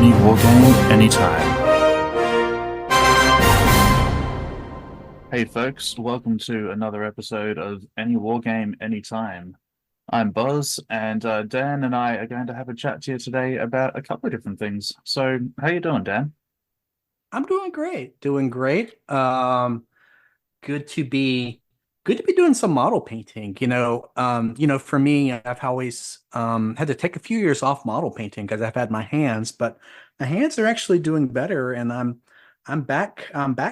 any wargame, anytime. Hey folks, welcome to another episode of Any Wargame, Anytime. I'm Buzz, and Dan and I are going to have a chat to you today about a couple of different things. So, how you doing, Dan? I'm doing great. Doing great. Good to be good to be doing some model painting. For me, I've always had to take a few years off model painting because I've had my hands, but my hands are actually doing better and I'm back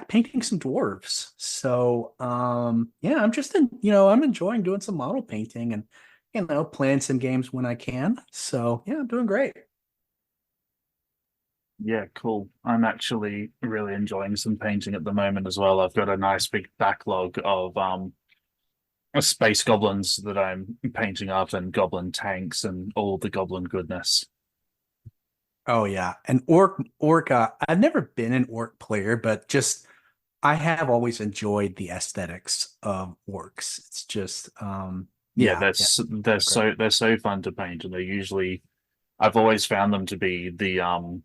painting some dwarves. So yeah, I'm enjoying doing some model painting and playing some games when I can. So yeah, I'm doing great. Yeah, cool. I'm actually really enjoying some painting at the moment as well. I've got a nice big backlog of space goblins that I'm painting up and goblin tanks and all the goblin goodness. Oh yeah, an orc. I've never been an orc player, but just I have always enjoyed the aesthetics of orcs. It's just, Yeah, yeah, they're they're great. so fun to paint, and they're usually I've always found them to be the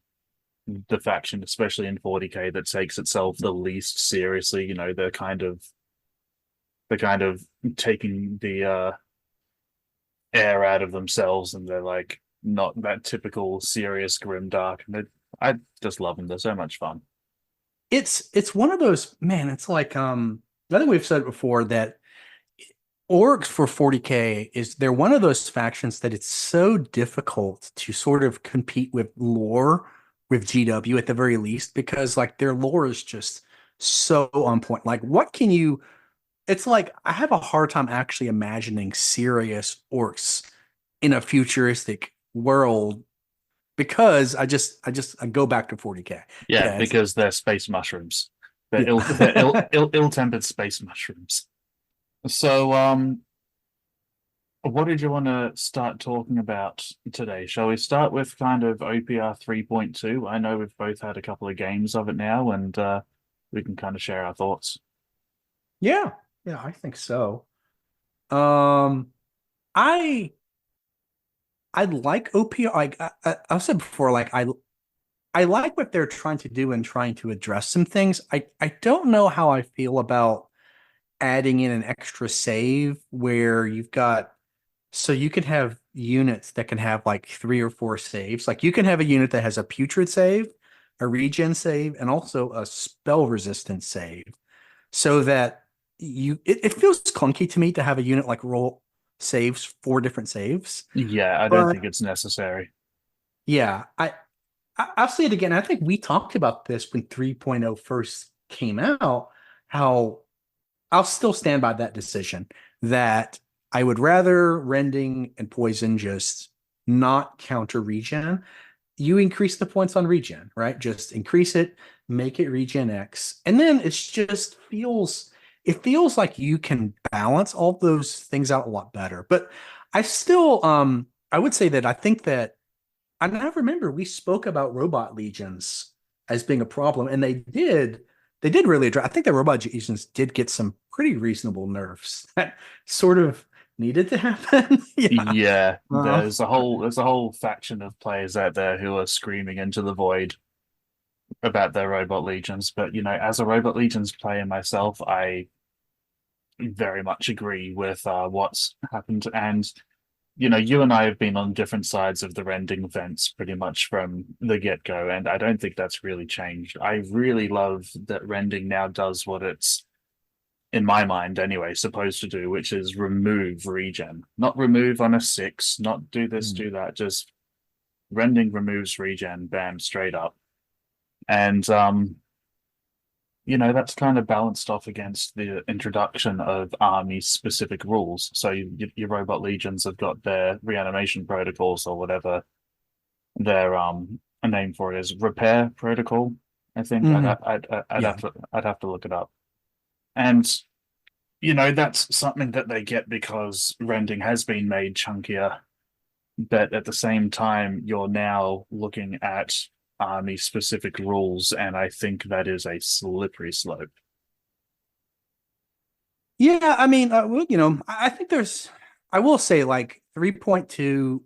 faction, especially in 40k, that takes itself the least seriously. You know, they're kind of taking the air out of themselves, and they're like not that typical serious grim dark. And I just love them. They're so much fun. It's one of those, man. It's like, I think we've said before that orcs for 40k is they're one of those factions that it's so difficult to sort of compete with lore with GW at the very least because like their lore is just so on point. Like, what can you it's like I have a hard time actually imagining serious orcs in a futuristic world because I go back to 40k. Yeah, Yeah, because they're space mushrooms. They're yeah. ill-tempered space mushrooms. So, what did you want to start talking about today? Shall we start with kind of OPR 3.2? I know we've both had a couple of games of it now, and we can kind of share our thoughts. Yeah, yeah, I think so. Um I I like OPR. Like I said before, like I like what they're trying to do and trying to address some things. I don't know how I feel about adding in an extra save where you've got so you can have units that can have like three or four saves. Like you can have a unit that has a putrid save, a regen save, and also a spell resistance save. So that it feels clunky to me to have a unit like roll saves four different saves. Yeah, I don't But think it's necessary. yeah, I'll say it again. I think we talked about this when 3.0 first came out, how I'll still stand by that decision that I would rather rending and poison just not counter regen. You increase the points on regen, right? Just increase it, make it regen X. And then it feels like you can balance all those things out a lot better. But I would say that I think that I now remember we spoke about robot legions as being a problem, and they did really address. I think the robot legions did get some pretty reasonable nerfs that sort of needed to happen. Yeah. Yeah, Uh, there's a whole faction of players out there who are screaming into the void about their robot legions. But you know, as a robot legions player myself, I very much agree with what's happened. And you know, you and I have been on different sides of the rending fence pretty much from the get-go, and I don't think that's really changed. I really love that rending now does what it's, in my mind anyway, supposed to do, which is remove regen. Not remove on a six, not do this, mm, do that, just rending removes regen, bam, straight up. And you know, that's kind of balanced off against the introduction of army specific rules. So your robot legions have got their reanimation protocols or whatever their a name for it is, repair protocol. I think mhm. Yeah. I'd have to look it up. And you know, that's something that they get because rending has been made chunkier, but at the same time, you're now looking at army specific rules, and I think that is a slippery slope. Yeah, I mean, well, I think I will say like 3.2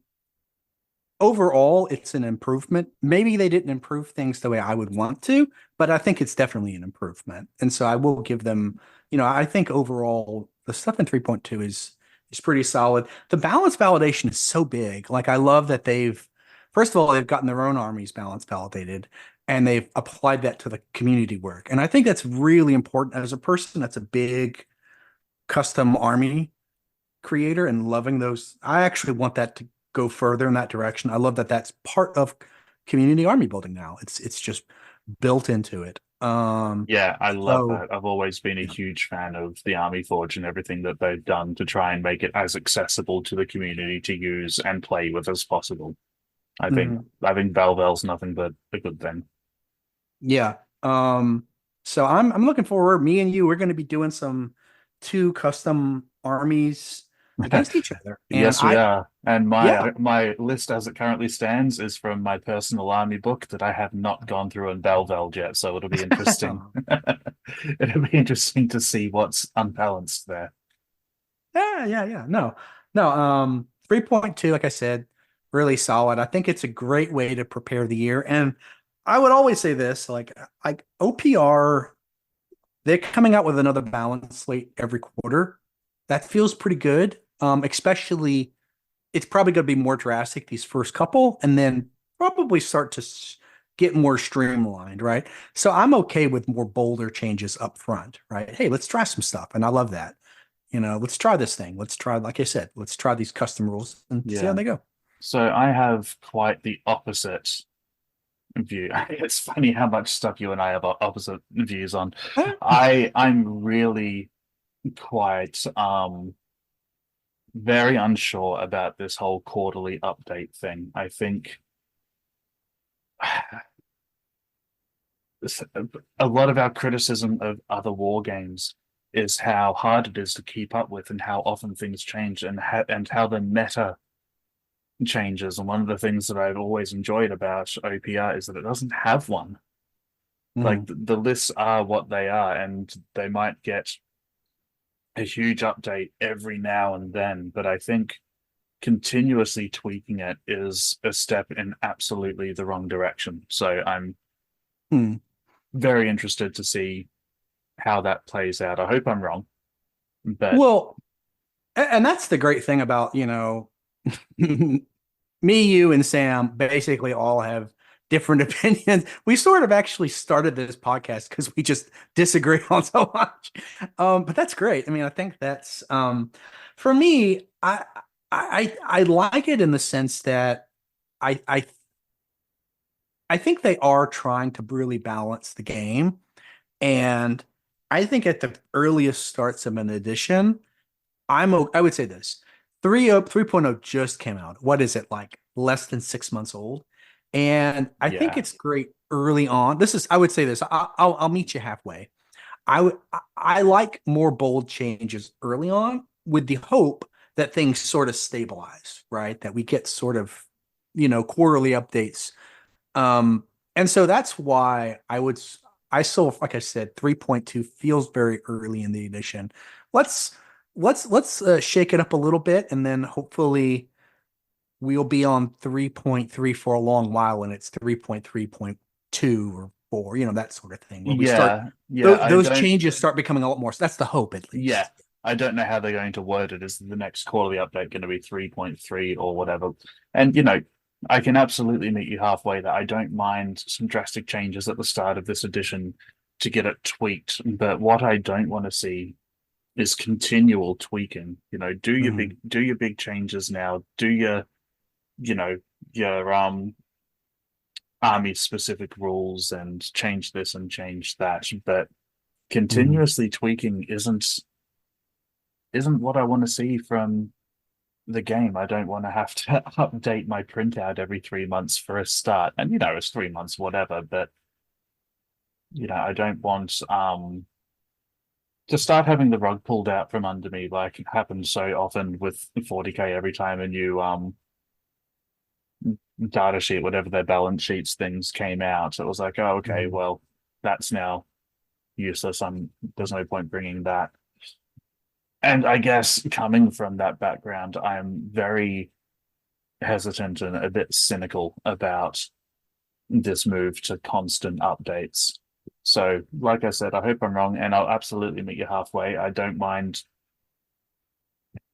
overall, it's an improvement. Maybe they didn't improve things the way I would want to, but I think it's definitely an improvement. And so I will give them, I think overall the stuff in 3.2 is pretty solid. The balance validation is so big. Like I love that first of all, they've gotten their own armies balance validated and they've applied that to the community work. And I think that's really important as a person that's a big custom army creator and loving those. I actually want that to go further in that direction. I love that that's part of community army building now. It's just built into it. Yeah, I love So that. I've always been a yeah. huge fan of the Army Forge and everything that they've done to try and make it as accessible to the community to use and play with as possible. I think Mhm. I think Belvel's nothing but a good thing. Yeah. So I'm looking forward. Me and you, we're going to be doing some two custom armies against each other. And Yes, we are. And yeah. my list as it currently stands is from my personal army book that I have not gone through and Belvelled yet, so it'll be interesting. It'll be interesting to see what's unbalanced there. Yeah. No. 3.2, like I said, really solid. I think it's a great way to prepare the year. And I would always say this, like OPR, they're coming out with another balance slate every quarter. That feels pretty good. Especially it's probably going to be more drastic these first couple, and then probably start to get more streamlined, right? So I'm okay with more bolder changes up front, right? Hey, let's try some stuff, and I love that. Let's try this thing. Let's try, like I said, let's try these custom rules and see how Yeah. they go. So I have quite the opposite view. It's funny how much stuff you and I have opposite views on. I'm really quite very unsure about this whole quarterly update thing. I think a lot of our criticism of other war games is how hard it is to keep up with and how often things change and how the meta changes. And one of the things that I've always enjoyed about OPR is that it doesn't have one. Like Mhm. the lists are what they are, and they might get a huge update every now and then. But I think continuously tweaking it is a step in absolutely the wrong direction. So I'm Hmm. very interested to see how that plays out. I hope I'm wrong, but Well, and that's the great thing about, me, you, and Sam basically all have different opinions. We sort of actually started this podcast because we just disagree on so much. But that's great. I mean, I think that's for me, I like it in the sense that I I I think they are trying to really balance the game. And I think at the earliest starts of an edition, I would say this. 3.0 just came out. What is it, like less than 6 months old? And I think yeah, it's great early on. I would say this. I'll meet you halfway. I like more bold changes early on with the hope that things sort of stabilize, right? That we get sort of, quarterly updates. And so that's why I still, like I said, 3.2 feels very early in the edition. Let's let's shake it up a little bit, and then hopefully we'll be on 3.3 for a long while, and it's 3.3.2 or 4, that sort of thing, where we start yeah. I those don't. changes start becoming a lot more. So that's the hope, at Yeah, least. I don't know how they're going to word it. Is the next quarterly update going to be 3.3 or whatever? And I can absolutely meet you halfway that I don't mind some drastic changes at the start of this edition to get it tweaked. But what I don't want to see is continual tweaking. Mhm. Do your big changes now. Do you know, your army specific rules and change this and change that. But Mhm. continuously tweaking isn't what I want to see from the game. I don't want to have to update my printout every 3 months for a start. And it's 3 months, whatever, but I don't want to start having the rug pulled out from under me like it happens so often with 40K every time a new data sheet, whatever their balance sheets things came out. It was like, oh, okay, Mhm. well, that's now useless. There's no point bringing that. And I guess coming from that background, I'm very hesitant and a bit cynical about this move to constant updates. So, like I said, I hope I'm wrong, and I'll absolutely meet you halfway. I don't mind.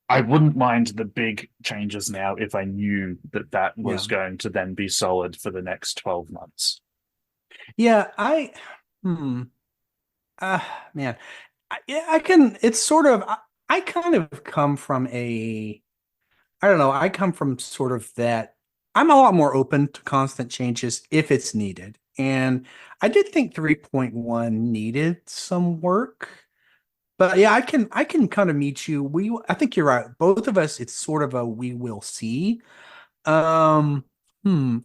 I wouldn't mind the big changes now if I knew that that Yeah. was going to then be solid for the next 12 months. Yeah, hmm, uh, man, yeah, I can, it's sort of, I kind of come from I don't know, I come from sort of that, I'm a lot more open to constant changes if it's needed. And I did think 3.1 needed some work. But yeah, I can kind of meet you. I think you're right. Both of us, it's sort of a we will see. Um,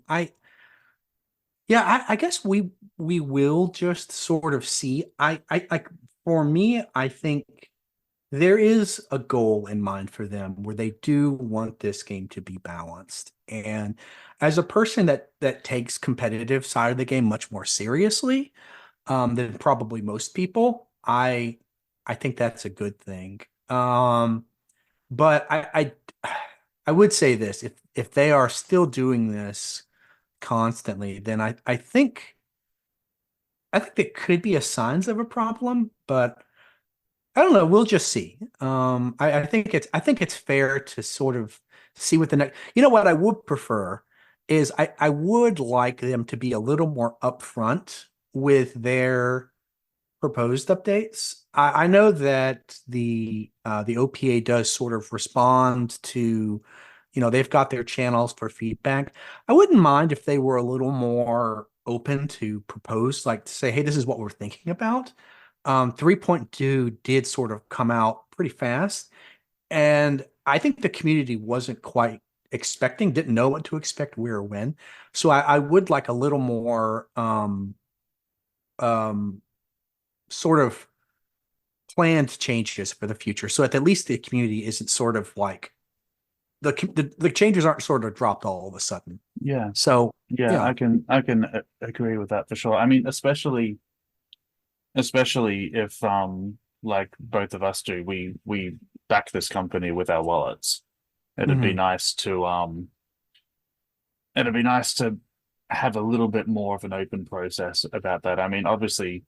I yeah, I guess we will just sort of see. I like for me, I think there is a goal in mind for them where they do want this game to be balanced. And as a person that takes competitive side of the game much more seriously, than probably most people, I think that's a good thing. But I would say this, if they are still doing this constantly, then I think there could be a signs of a problem, but I don't know. We'll just see. I think it's fair to sort of see what the next. You know what I would prefer is I would like them to be a little more upfront with their proposed updates. I know that the OPA does sort of respond to, they've got their channels for feedback. I wouldn't mind if they were a little more open to propose, like to say, hey, this is what we're thinking about. 3.2 did sort of come out pretty fast, and I think the community wasn't quite expecting, didn't know what to expect, where or when. So I would like a little more um sort of planned changes for the future, so at least the community isn't sort of like the changes aren't sort of dropped all of a sudden. Yeah, So yeah, yeah. I can agree with that for sure. I mean, especially if like both of us do, we back this company with our wallets. It'd be Mhm. nice to it'd be nice to have a little bit more of an open process about that. I mean, obviously,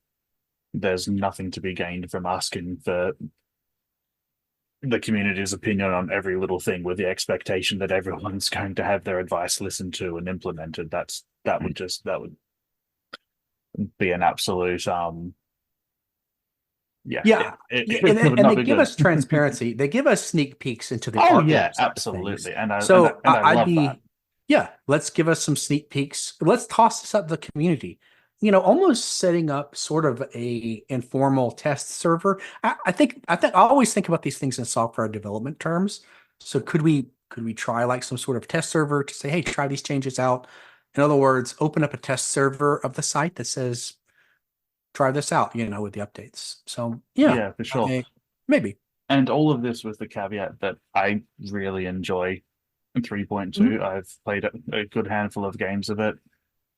there's nothing to be gained from asking for the community's opinion on every little thing with the expectation that everyone's going to have their advice listened to and implemented. That would be an absolute yeah, Yeah, yeah, and it would and not they be give good. us transparency. They give us sneak peeks into the Oh art yeah, mode side of things. absolutely. And I and I, So and I I'd love that. be, yeah, let's give us some sneak peeks. Let's toss this up to the community. Almost setting up sort of a informal test server. I always think about these things in software development terms. So could we try like some sort of test server to say, hey, try these changes out? In other words, open up a test server of the site that says try this out, with the updates. So yeah, Yeah, for sure. maybe. And all of this with the caveat that I really enjoy Mhm. 3.2. I've played a good handful of games of it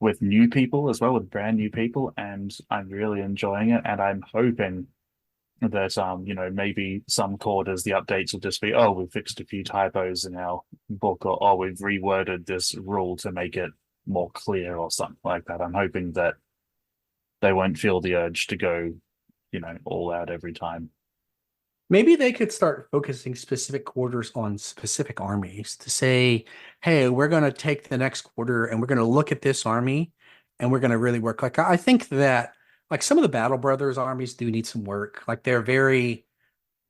with new people as well, with brand new people, and I'm really enjoying it. And I'm hoping that maybe some quarters the updates will just be, oh, we fixed a few typos in our book, or oh, we've reworded this rule to make it more clear or something like that. I'm hoping that they won't feel the urge to go, all out every time. Maybe they could start focusing specific quarters on specific armies to say, hey, we're going to take the next quarter and we're going to look at this army and we're going to really work. Like, I think that, like, some of the Battle Brothers armies do need some work. Like, they're very,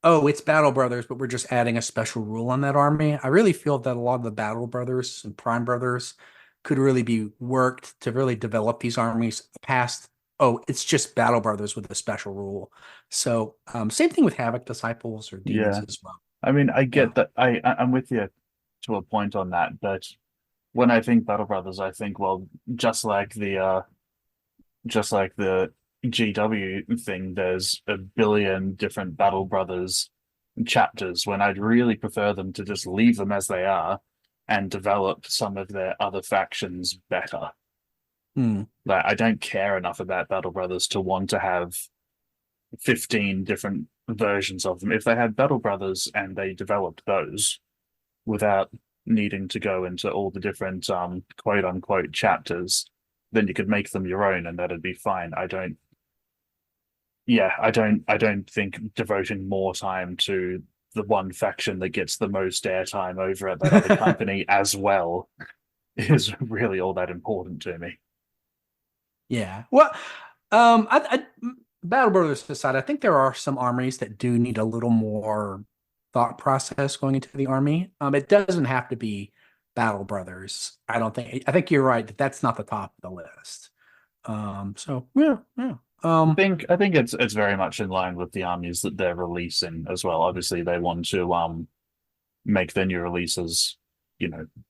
oh, it's Battle Brothers, but we're just adding a special rule on that army. I really feel that a lot of the Battle Brothers and Prime Brothers could really be worked to really develop these armies past, oh, it's just Battle Brothers with a special rule. So, same thing with Havoc Disciples or Demons Yeah, as well. I mean, I Yeah. get that. I'm with you to a point on that, but when I think Battle Brothers, I think, well, just like the GW thing, there's a billion different Battle Brothers chapters when I'd really prefer them to just leave them as they are and develop some of their other factions better. Hmm. Like I don't care enough about Battle Brothers to want to have 15 different versions of them. If they had Battle Brothers and they developed those without needing to go into all the different quote unquote chapters, then you could make them your own and that'd be fine. I don't think devoting more time to the one faction that gets the most airtime over at that other company as well is really all that important to me. Yeah. Well, Battle Brothers aside, I think there are some armies that do need a little more thought process going into the army. It doesn't have to be Battle Brothers. I don't think. I think you're right that that's not the top of the list. So yeah, yeah. I think it's very much in line with the armies that they're releasing as well. Obviously, they want to make their new releases,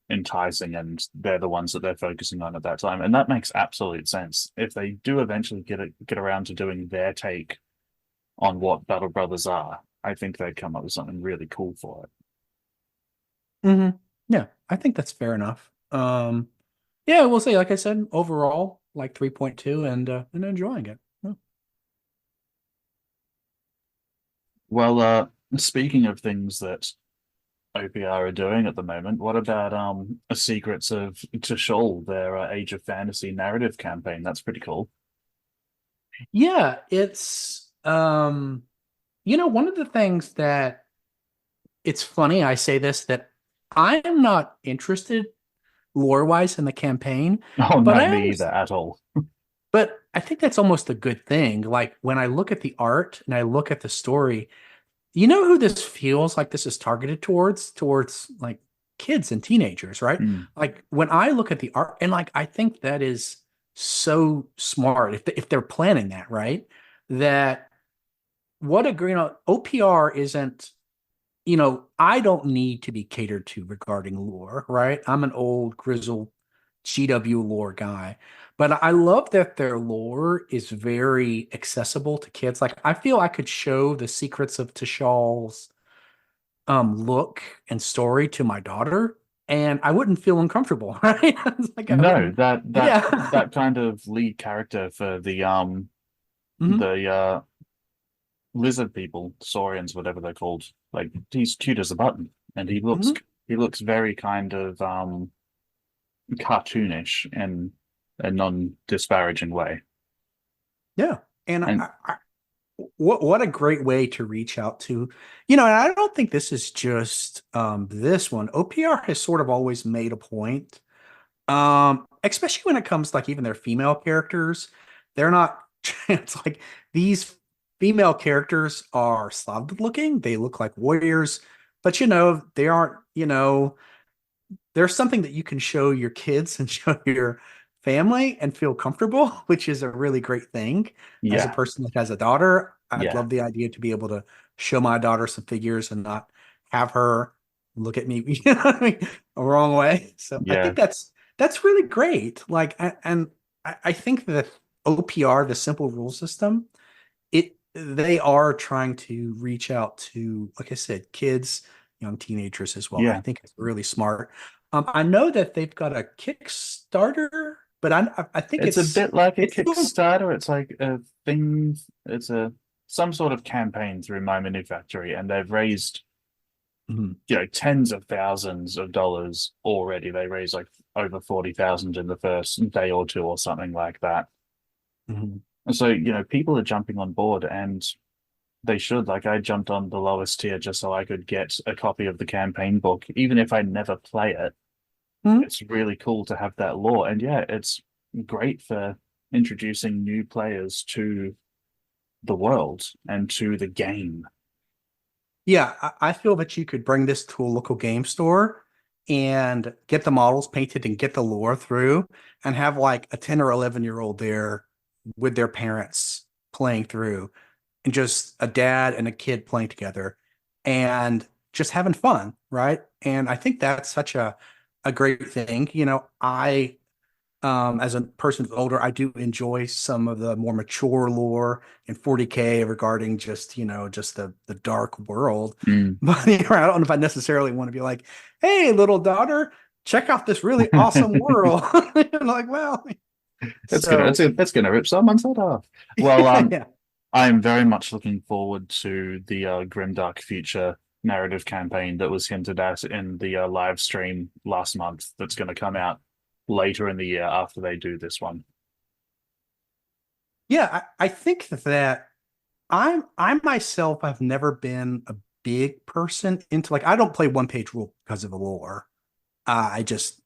enticing, and they're the ones that they're focusing on at that time. And that makes absolute sense. If they do eventually get around to doing their take on what Battle Brothers are, I think they'd come up with something really cool for it. Yeah, I think that's fair enough. Yeah, we'll say, like I said, overall, like 3.2 and enjoying it. Yeah. Well, speaking of things that OPR are doing at the moment, what about Secrets of Tashol, their Age of Fantasy narrative campaign? That's pretty cool. Yeah, it's one of the things that it's funny, I say this, that I am not interested lore-wise in the campaign, Oh but no, I me almost either at all. but I think that's almost a good thing. Like when I look at the art and I look at the story, you know who this feels like this is targeted towards? Towards like kids and teenagers, right? Mm. Like when I look at the art and like I think that is so smart if they're planning that, right? That what a OPR isn't, I don't need to be catered to regarding lore, right? I'm an old grizzled GW lore guy, but I love that their lore is very accessible to kids. Like I feel I could show the secrets of Tashal's look and story to my daughter, and I wouldn't feel uncomfortable, right? It's like I No, wouldn't, that that yeah. that kind of lead character for the hmm the lizard people, saurians, whatever they're called. Like he's cute as a button, and he looks hmm he looks very kind of cartoonish in a non-disparaging way. Yeah. And And what a great way to reach out to, and I don't think this is just this one. OPR has sort of always made a point, especially when it comes to, like, even their female characters. They're not it's like these female characters are solid looking. They look like warriors, but they aren't, there's something that you can show your kids and show your family and feel comfortable, which is a really great thing. As a yeah, person that has a daughter, I'd yeah, love the idea to be able to show my daughter some figures and not have her look at me, a wrong way. So I yeah, think that's really great. Like, and I think that OPR, the simple rule system, they are trying to reach out to, like I said, kids, young teenagers as well. I yeah. think it's really smart. I know that they've got a Kickstarter, but I think It's a it's bit like a it's doing. Kickstarter. It's like a thing. It's a some sort of campaign through My Mini Factory, and they've raised Mhm, tens of thousands of dollars already. They raised like over 40,000 in the first day or two or something like that. mhm. And so people are jumping on board, and they should. Like I jumped on the lowest tier just so I could get a copy of the campaign book, even if I never play it. Mhm. It's really cool to have that lore. And yeah, it's great for introducing new players to the world and to the game. Yeah, I feel that you could bring this to a local game store and get the models painted and get the lore through and have like a 10 or 11-year-old there with their parents playing through and just a dad and a kid playing together and just having fun, right? And I think that's such a great thing. As a person who's older, I do enjoy some of the more mature lore in 40K regarding just the dark world. Mm. But I don't know if I necessarily want to be like, "Hey, little daughter, check out this really awesome world." And like, well, That's gonna so that's gonna rip someone's head off. Well, yeah. I'm very much looking forward to the grimdark future narrative campaign that was hinted at in the live stream last month that's going to come out later in the year after they do this one. Yeah, I think that I myself have never been a big person into like I don't play one page rule because of the lore. I just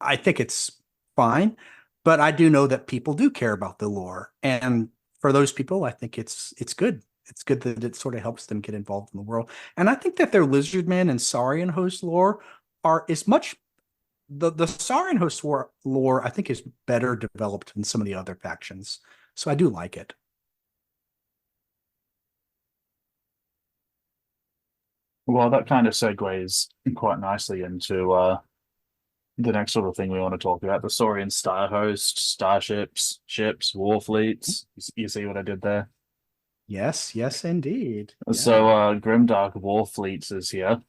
I think it's fine, but I do know that people do care about the lore, and for those people, I think it's good. It's good that it sort of helps them get involved in the world, and I think that their Lizardman and Saurian host lore are is much the Saurian host lore I think is better developed than some of the other factions, so I do like it. Well, that kind of segues quite nicely into the next sort of thing we want to talk about: the Saurian Star Host, starships, ships, war fleets. You see what I did there? Yes, yes, indeed. So, Yeah. Grimdark War Fleets is here,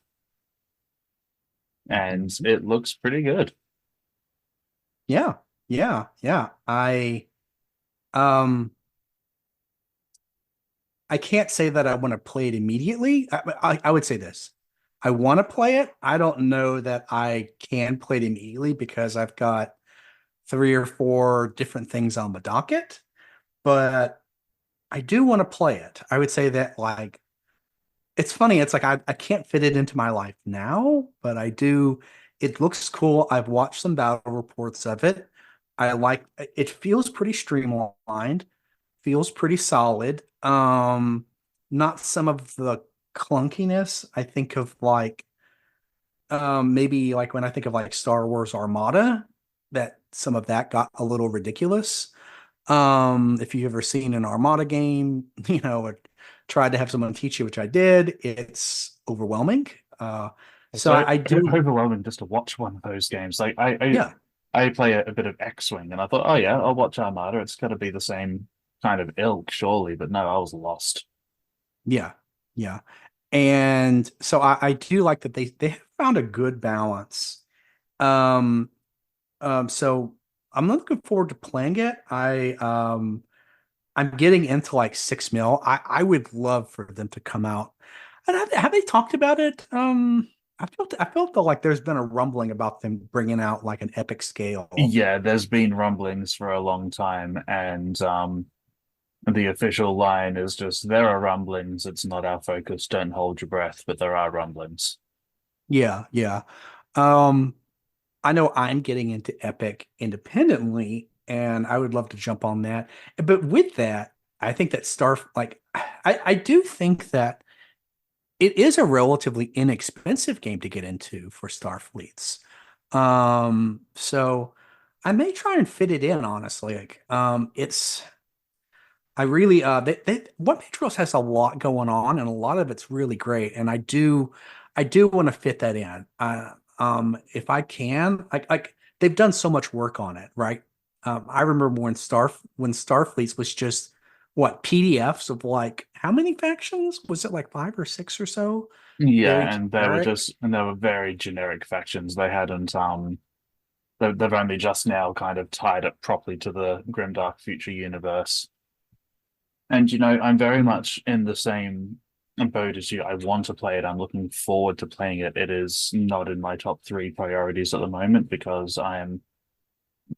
and Mhm. it looks pretty good. Yeah, yeah. Um I can't say that I want to play it immediately. I would say this. I want to play it. I don't know that I can play it immediately because I've got three or four different things on the docket, but I do want to play it. I would say that like it's funny. It's like I can't fit it into my life now, but I do. It looks cool. I've watched some battle reports of it. I like it feels pretty streamlined, feels pretty solid. Not some of the clunkiness. I think of like maybe like when I think of like Star Wars Armada, that some of that got a little ridiculous. If you've ever seen an Armada game, or tried to have someone teach you, which I did, it's overwhelming. It's So I do, overwhelming just to watch one of those games. Like yeah, I play a bit of X-Wing, and I thought, oh yeah, I'll watch Armada. It's got to be the same kind of ilk, surely. But no, I was lost. yeah, yeah. And so I do like that they have found a good balance. Um, so I'm looking forward to playing it. I'm getting into like 6 mil. I would love for them to come out. And have they talked about it? I felt like there's been a rumbling about them bringing out like an epic scale. Yeah, there's been rumblings for a long time, and the official line is just there are rumblings. It's not our focus. Don't hold your breath, but there are rumblings. Yeah, yeah. Um, I know I'm getting into epic independently, and I would love to jump on that. But with that, I think that I do think that it is a relatively inexpensive game to get into for Starfleets. So I may try and fit it in, honestly. Like, I really, One Page has a lot going on, and a lot of it's really great. And I do want to fit that in. If I can, like they've done so much work on it, right? I remember when Starfleets was just what PDFs of like how many factions? Was it like five or six or so? Very Yeah, generic. and they were very generic factions. They hadn't they've only just now kind of tied it properly to the Grimdark Future universe. And I'm very much in the same boat as you. I want to play it. I'm looking forward to playing it. It is not in my top three priorities at the moment because I am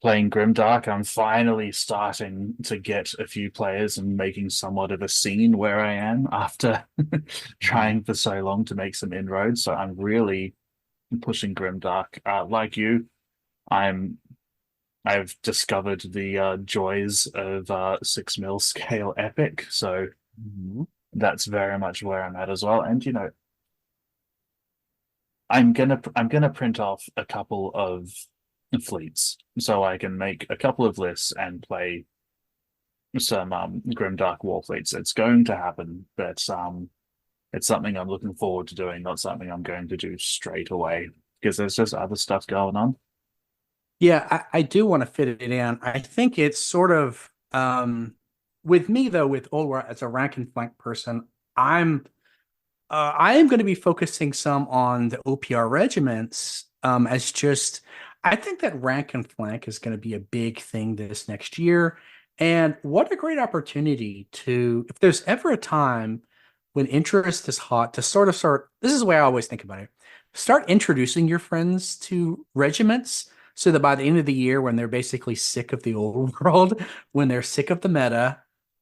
playing Grimdark. I'm finally starting to get a few players and making somewhat of a scene where I am after Mhm. trying for so long to make some inroads. So I'm really pushing Grimdark. Like you, I'm I've discovered the joys of 6 mil scale epic. So Mhm. that's very much where I'm at as well. And I'm gonna print off a couple of fleets so I can make a couple of lists and play some Grimdark war fleets. It's going to happen, but it's something I'm looking forward to doing, not something I'm going to do straight away because there's just other stuff going on. Yeah, I do want to fit it in. I think it's sort of with me though, with Ulra as a rank and flank person, I'm I am going to be focusing some on the OPR regiments as just I think that rank and flank is going to be a big thing this next year. And what a great opportunity to, if there's ever a time when interest is hot, to sort of start. This is the way I always think about it. Start introducing your friends to regiments so that by the end of the year, when they're basically sick of the old world, when they're sick of the meta,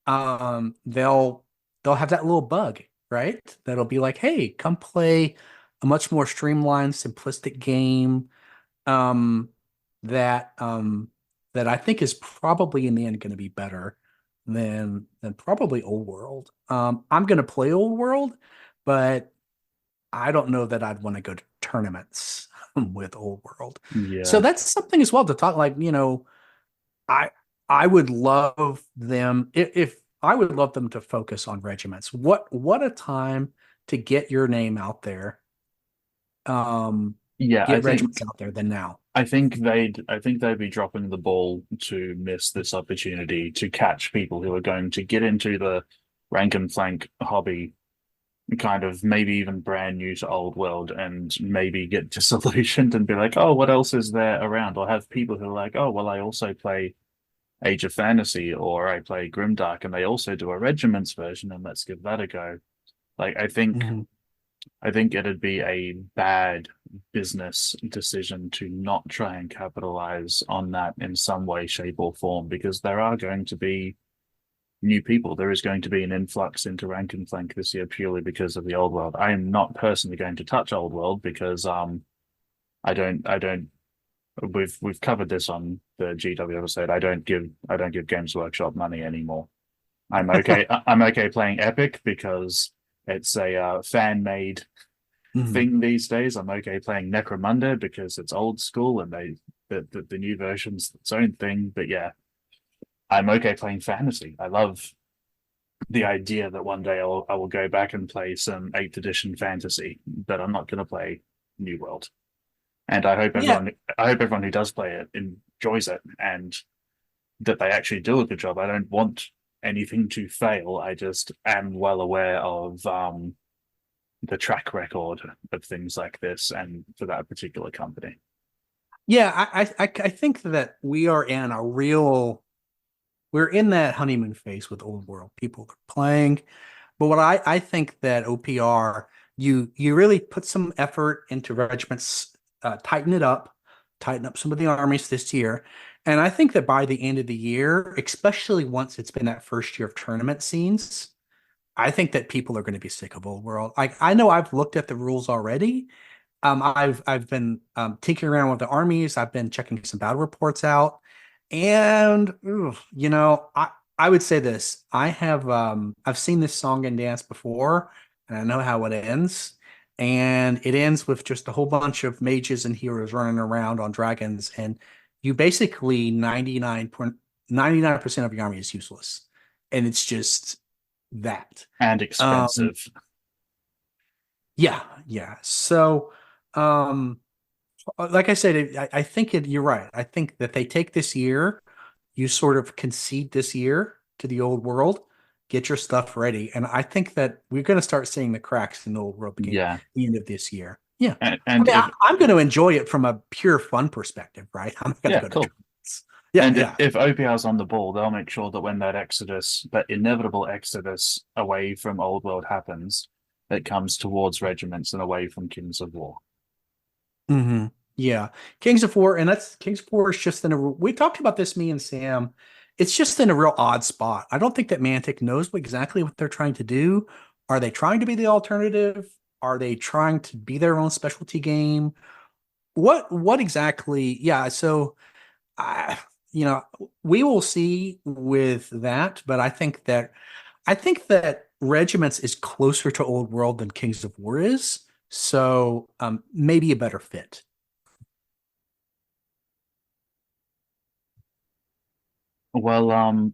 they'll have that little bug, right? That'll be like, hey, come play a much more streamlined, simplistic game um, that that I think is probably in the end going to be better than probably Old World. I'm going to play Old World, but I don't know that I'd want to go to tournaments with Old World. So Yeah. that's something as well to talk. Like, I I would love them if I would love them to focus on regiments. What a time to get your name out there. Um, Yeah, get regiments out there than now. I think they'd be dropping the ball to miss this opportunity to catch people who are going to get into the rank and flank hobby, kind of maybe even brand new to old world, and maybe get disillusioned and be like, oh, what else is there around? Or have people who are like, oh, well, I also play Age of Fantasy or I play Grimdark and they also do a regiments version and let's give that a go. Like Mhm. I think it'd be a bad business decision to not try and capitalize on that in some way, shape, or form, because there are going to be new people. There is going to be an influx into Rank and Flank this year purely because of the old world. I am not personally going to touch old world because I don't we've covered this on the GW episode. I don't give Games Workshop money anymore. I'm okay playing Epic because it's a fan made Mhm. thing these days. I'm okay playing Necromunda because it's old school and the new version's its own thing. But yeah, I'm okay playing fantasy. I love the idea that one day I will go back and play some 8th edition fantasy, but I'm not going to play New World. And Yeah, I hope everyone who does play it enjoys it and that they actually do a good job. I don't want anything to fail. I just am well aware of the track record of things like this and for that particular company. yeah. I think that we're in that honeymoon phase with Old World. People are playing, but what I think that OPR, you really put some effort into regiments, tighten up some of the armies this year. And I think that by the end of the year, especially once it's been that first year of tournament scenes, I think that people are going to be sick of Old World. Like I know I've looked at the rules already. I've been tinkering around with the armies. I've been checking some battle reports out, and I would say this: I've seen this song and dance before, and I know how it ends. And it ends with just a whole bunch of mages and heroes running around on dragons, and you basically 99% of your army is useless, and it's just that. And Um, expensive. yeah, yeah. So, um, like I said, I think you're right. I think that they take this year, you sort of concede this year to the old world, get your stuff ready. And I think that we're going to start seeing the cracks in the old world beginning Yeah. the end of this year. Yeah. I And mean, if I'm going to enjoy it from a pure fun perspective, right? I'm not going to yeah, go to cool. tournaments. Yeah, And yeah. if OPR's on the ball, they'll make sure that when that exodus, that inevitable exodus away from Old World happens, it comes towards regiments and away from Kings of War. Hmm. Yeah. Kings of War, and that's Kings of War is just in we talked about this, me and Sam. It's just in a real odd spot. I don't think that Mantic knows exactly what they're trying to do. Are they trying to be the alternative? Are they trying to be their own specialty game? What exactly? Yeah, so I you know, we will see with that, but I think that Regiments is closer to Old World than Kings of War is. So maybe a better fit. Well,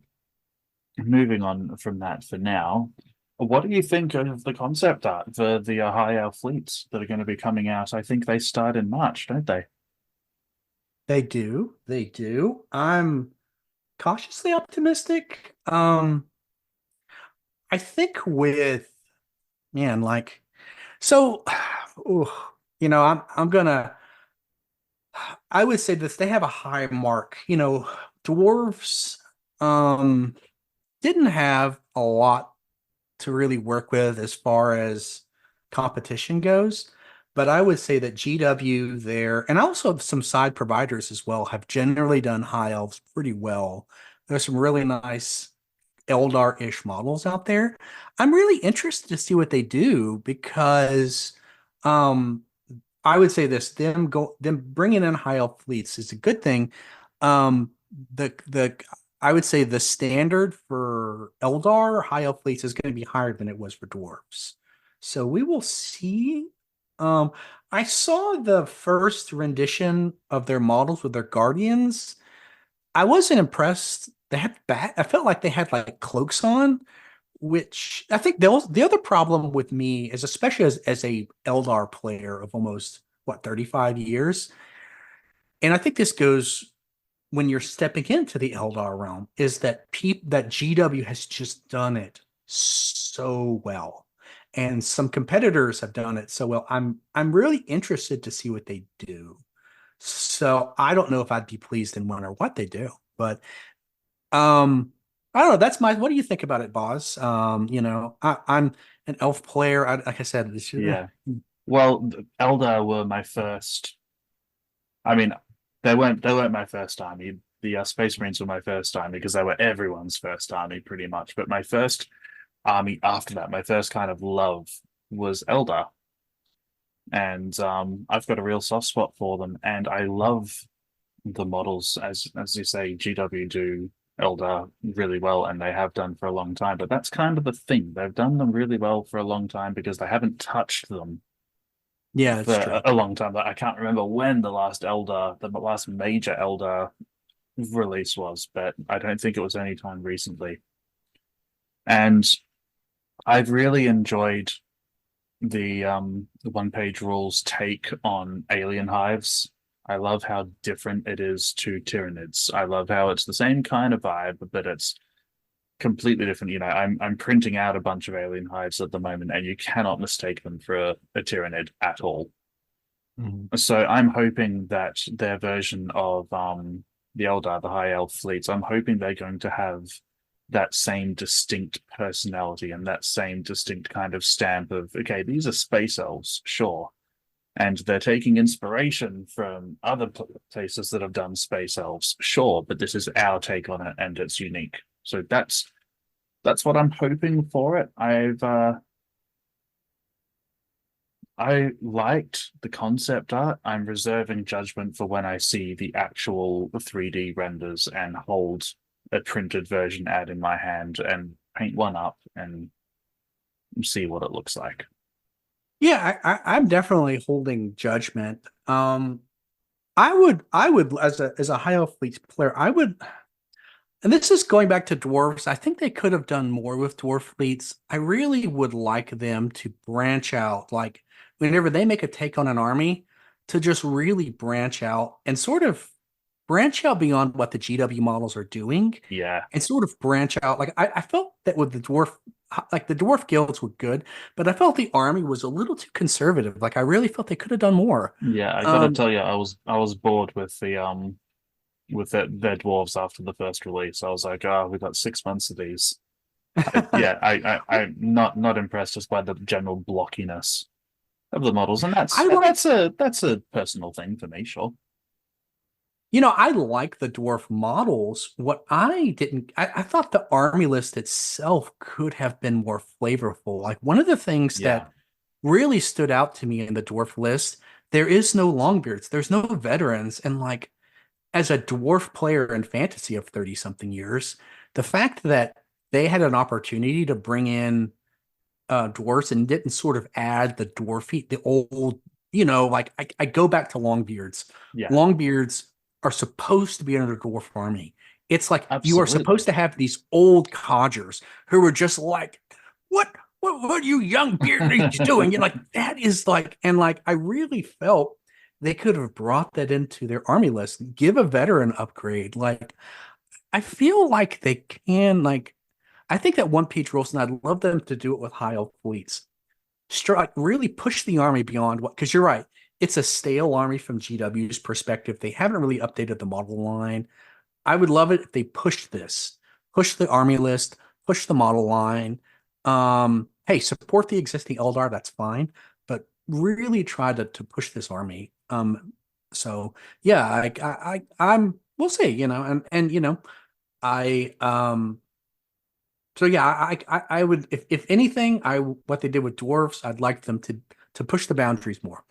moving on from that for now, what do you think of the concept art for the high elf fleets that are going to be coming out? I think they start in March, don't they? They do. They do. I'm cautiously optimistic. I think with man, like so ooh, I'm gonna I would say this, they have a high mark. Dwarves um didn't have a lot. to really work with as far as competition goes. But I would say that GW there, and also some side providers as well, have generally done high elves pretty well. There's some really nice Eldar-ish models out there. I'm really interested to see what they do because um, I would say this: them bringing in high elf fleets is a good thing. Um, the I would say the standard for Eldar high elf fleets is going to be higher than it was for dwarves. So we will see. Um, I saw the first rendition of their models with their guardians. I wasn't impressed. They had bat. I felt like they had like cloaks on, which I think the other problem with me is, especially as a Eldar player of almost what 35 years, and I think this goes when you're stepping into the Eldar realm, is that that GW has just done it so well. And some competitors have done it so well. I'm really interested to see what they do. So I don't know if I'd be pleased in one or what they do, but I don't know. That's my. What do you think about it, Boz? I'm an elf player. Like I said, Yeah. Well, Eldar were my first. I mean, they weren't my first army. The Space Marines were my first army because they were everyone's first army pretty much. But my first army after that, my first kind of love was Eldar, and I've got a real soft spot for them, and I love the models as you say, GW do Eldar really well, and they have done for a long time. But that's kind of the thing; they've done them really well for a long time because they haven't touched them yeah, for it's true. a long time. Like, I can't remember when the last major Eldar release was, but I don't think it was any time recently. And I've really enjoyed the one page rules take on alien hives. I love how different it is to Tyranids. I love how it's the same kind of vibe, but it's completely different. I'm printing out a bunch of alien hives at the moment, and you cannot mistake them for a Tyranid at all. Mhm. So I'm hoping that their version of the Eldar, the High Elf fleets, I'm hoping they're going to have that same distinct personality and that same distinct kind of stamp of, okay, these are space elves, sure. And they're taking inspiration from other places that have done space elves, sure, but this is our take on it and it's unique. So that's what I'm hoping for it. I liked the concept art. I'm reserving judgment for when I see the actual 3D renders and hold a printed version ad in my hand and paint one up and see what it looks like. Yeah, I'm definitely holding judgment. I would, as a high elf fleet player, I would, and this is going back to dwarves. I think they could have done more with dwarf fleets. I really would like them to branch out, like whenever they make a take on an army, to just really branch out and sort of branch out beyond what the GW models are doing Yeah, and sort of branch out. Like I felt that with the dwarf guilds were good, but I felt the army was a little too conservative. Like I really felt they could have done more. yeah. I gotta Um, tell you, I was bored with their dwarves after the first release. I was like, oh, we got 6 months of these. Yeah, I'm not impressed just by the general blockiness of the models, and I that's like that's a personal thing for me, sure. I like the dwarf models. What I didn't, I thought the army list itself could have been more flavorful. Like one of the things Yeah, that really stood out to me in the dwarf list, there is no longbeards, there's no veterans. And like as a dwarf player in fantasy of 30 something years, the fact that they had an opportunity to bring in dwarfs and didn't sort of add the dwarfy, the old, like I go back to Longbeards. yeah, Longbeards are supposed to be under the dwarf army. It's like you are supposed absolutely. to have these old codgers who are just like, what are you young beardlings doing? You're like, that is like, and like I really felt they could have brought that into their army list, give a veteran upgrade. Like I feel like they can like I think that one page rules, and I'd love them to do it with high elf fleets. Like really push the army beyond what, because you're right, it's a stale army from GW's perspective. They haven't really updated the model line. I would love it if they pushed this, push the army list, push the model line. Hey, support the existing Eldar, that's fine, but really try to push this army. So yeah, we'll see, and I so yeah, I would, if anything, what they did with dwarves, I'd like them to push the boundaries more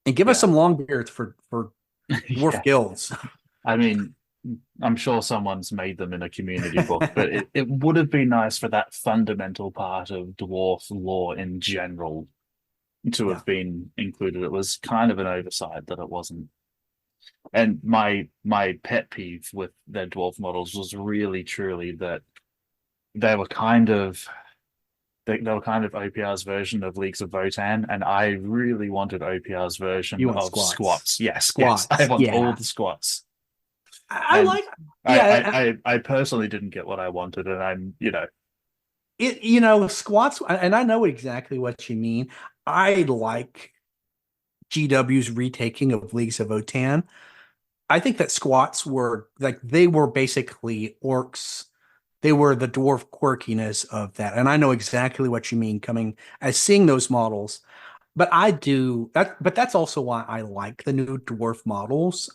and give us Yeah. some long beards for dwarf Yeah. guilds. I mean, I'm sure someone's made them in a community book, but it would have been nice for that fundamental part of dwarf lore in general to Yeah, have been included. It was kind of an oversight that it wasn't. And my pet peeve with their dwarf models was really truly that they were kind of they were kind of OPR's version of Leagues of Votan, and I really wanted OPR's you version want of squats, squats. Yes, yes, I squats. want all Yeah, the squats. I And like. Yeah, I personally didn't get what I wanted, and squats, and I know exactly what you mean. I like GW's retaking of Leagues of Votan. I think that squats were like they were basically orcs. They were the dwarf quirkiness of that. And I know exactly what you mean coming as seeing those models. But I do that, but that's also why I like the new dwarf models.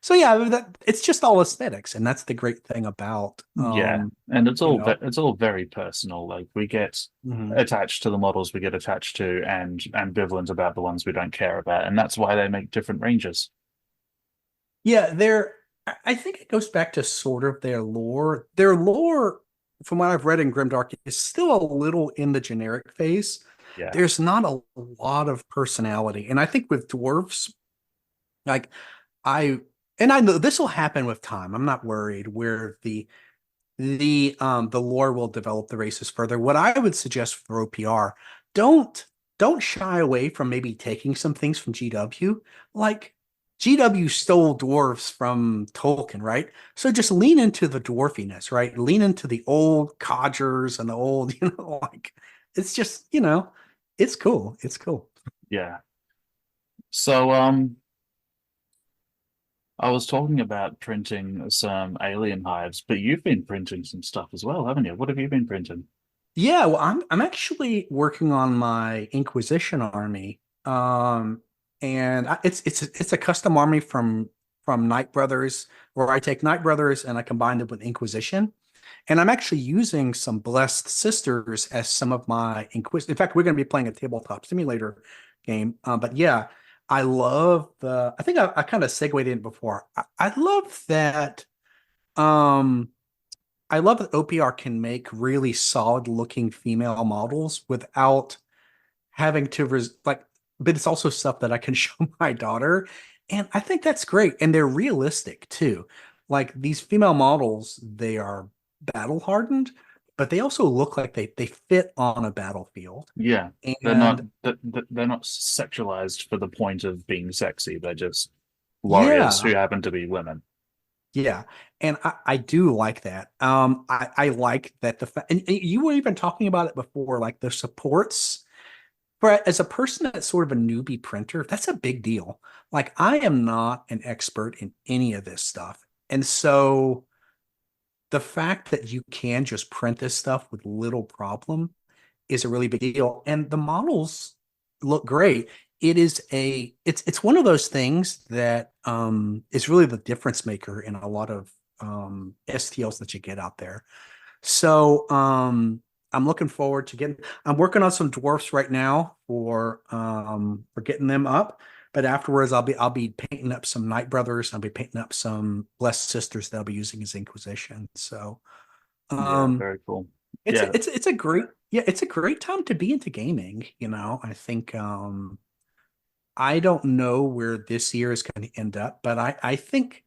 So yeah, it's just all aesthetics, and that's the great thing about yeah, and you know. it's all very personal. Like we get Mhm. attached to the models we get attached to, and ambivalent about the ones we don't care about, and that's why they make different ranges. Yeah, I think it goes back to sort of their lore. Their lore, from what I've read in Grimdark, is still a little in the generic phase. Yeah, There's not a lot of personality. And I think with dwarves, like I I know this will happen with time. I'm not worried where the lore will develop the races further. What I would suggest for OPR, don't don't shy away from maybe taking some things from GW. Like GW stole dwarves from Tolkien, right? So just lean into the dwarfiness, right? Lean into the old codgers and the old, like it's just, it's cool. It's cool. yeah. So I was talking about printing some alien hives, but you've been printing some stuff as well, haven't you? What have you been printing? Yeah, well, I'm actually working on my Inquisition army. And it's a custom army from Knight Brothers, where I take Knight Brothers and I combine them with Inquisition. And I'm actually using some Blessed Sisters as some of my Inquisition. In fact, we're going to be playing a tabletop simulator game. But yeah, I think I kind of segued in before. I love that. Um, I love that OPR can make really solid looking female models without having to but it's also stuff that I can show my daughter. And I think that's great. And they're realistic too. Like these female models, they are battle hardened, but they also look like they fit on a battlefield. Yeah, And they're not sexualized for the point of being sexy. They're just warriors who yeah, happen to be women. yeah. And I do like that. I like that and you were even talking about it before, like the supports. But as a person that's sort of a newbie printer, that's a big deal. Like I am not an expert in any of this stuff. And so the fact that you can just print this stuff with little problem is a really big deal. And the models look great. It's one of those things that is really the difference maker in a lot of STLs that you get out there. So I'm looking forward to I'm working on some dwarfs right now for getting them up. But afterwards I'll be painting up some Night Brothers. I'll be painting up some Blessed Sisters that I'll be using as Inquisition. So Yeah, um very cool. it's Yeah, it's a great, yeah, it's a great time to be into gaming, I think I don't know where this year is going to end up, but I think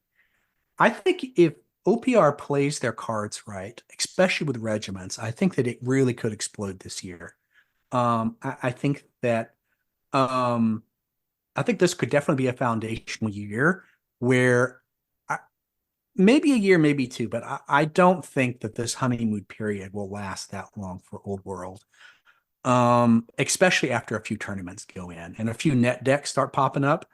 if OPR plays their cards right, especially with regiments, I think that it really could explode this year. I think that um, I think this could definitely be a foundational year where maybe a year, maybe two, but I don't think that this honeymoon period will last that long for Old World. Especially after a few tournaments go in and a few net decks start popping up.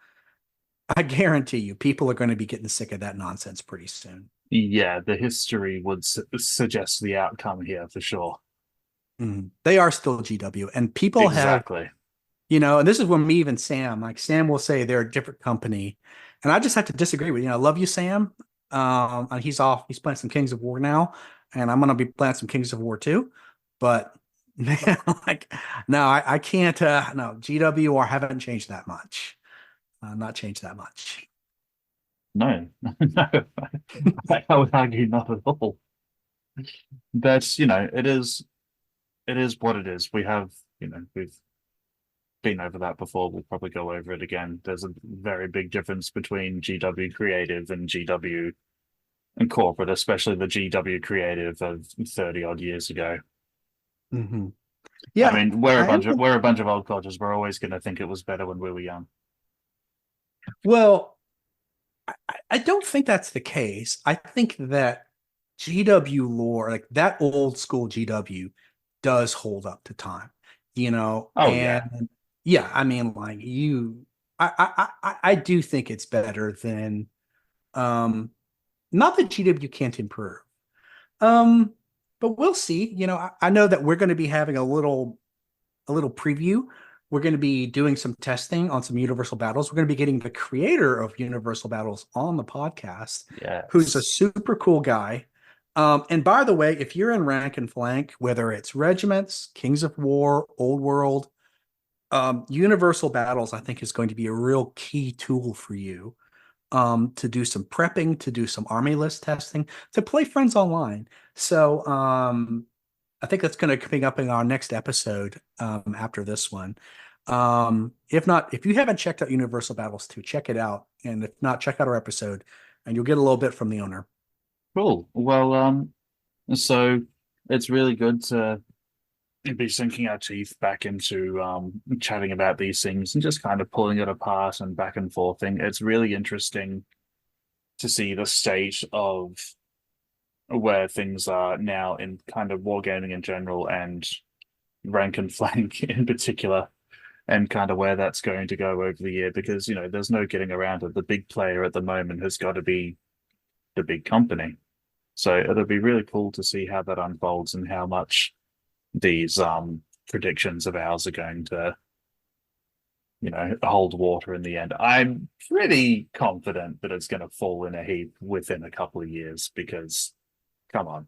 I guarantee you, people are going to be getting sick of that nonsense pretty soon. Yeah, the history would suggest the outcome here for sure. They are still GW, and people have, Exactly. and this is when me even Sam, like Sam will say they're a different company, and I just have to disagree with, I love you, Sam. And he's off, he's playing some Kings of War now, and I'm gonna be playing some Kings of War too. But man, like, no, I can't. No, GW haven't changed that much. Not changed that much. No, no, I would argue not at all. That's, it is what it is. We have, we've been over that before. We'll probably go over it again. There's a very big difference between GW Creative and GW and corporate, especially the GW Creative of 30 odd years ago. Mm-hmm. Yeah, I mean, we're a bunch of old codgers. We're always going to think it was better when we were young. Well, I don't think that's the case. I think that GW lore, like that old school GW, does hold up to time, Oh yeah. and yeah, I mean, like I do think it's better than, not that GW can't improve, um, but we'll see. I know that we're going to be having a little preview. We're going to be doing some testing on some Universal Battles. We're going to be getting the creator of Universal Battles on the podcast, Yes. who's a super cool guy. And by the way, if you're in rank and flank, whether it's regiments, Kings of War, Old World, Universal Battles, I think is going to be a real key tool for you, to do some prepping, to do some army list testing, to play friends online. So I think that's going to be up in our next episode, after this one. If not, if you haven't checked out Universal Battles 2, check it out. And if not, check out our episode and you'll get a little bit from the owner. Cool. Well, so it's really good to be sinking our teeth back into chatting about these things and just kind of pulling it apart and back and forthing. It's really interesting to see the state of where things are now in kind of wargaming in general and rank and flank in particular, and kind of where that's going to go over the year, because there's no getting around it. The big player at the moment has got to be the big company. So it'll be really cool to see how that unfolds and how much these predictions of ours are going to hold water in the end. I'm pretty confident that it's going to fall in a heap within a couple of years, because come on.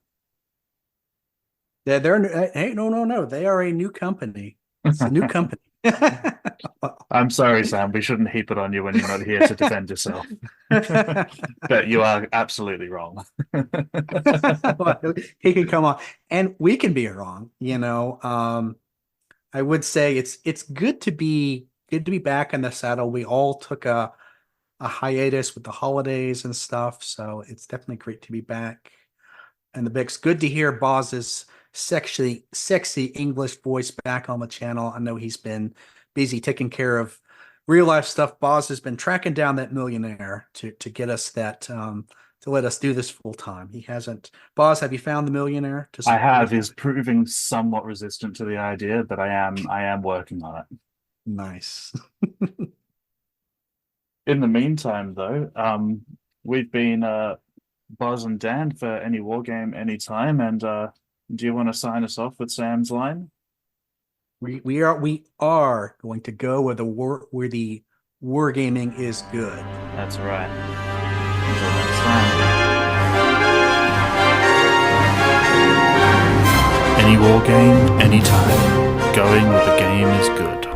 They're hey, no. They are a new company. It's a new company. I'm sorry, Sam. We shouldn't heap it on you when you're not here to defend yourself. But you are absolutely wrong. Well, he can come on, and we can be wrong. I would say it's good to be back in the saddle. We all took a hiatus with the holidays and stuff, so it's definitely great to be back. And the Bix, good to hear Bozz's sexy English voice back on the channel. I know he's been busy taking care of real life stuff. Bozz has been tracking down that millionaire to get us that, to let us do this full time. He hasn't. Bozz, have you found the millionaire? I have. He's proving somewhat resistant to the idea, but I am working on it. Nice. In the meantime, though, we've been Bozz and Dan for any war game anytime, and do you want to sign us off with Sam's line? We are going to go where the wargaming is good. That's right. Until next time. Any war game, anytime. Going where the game is good.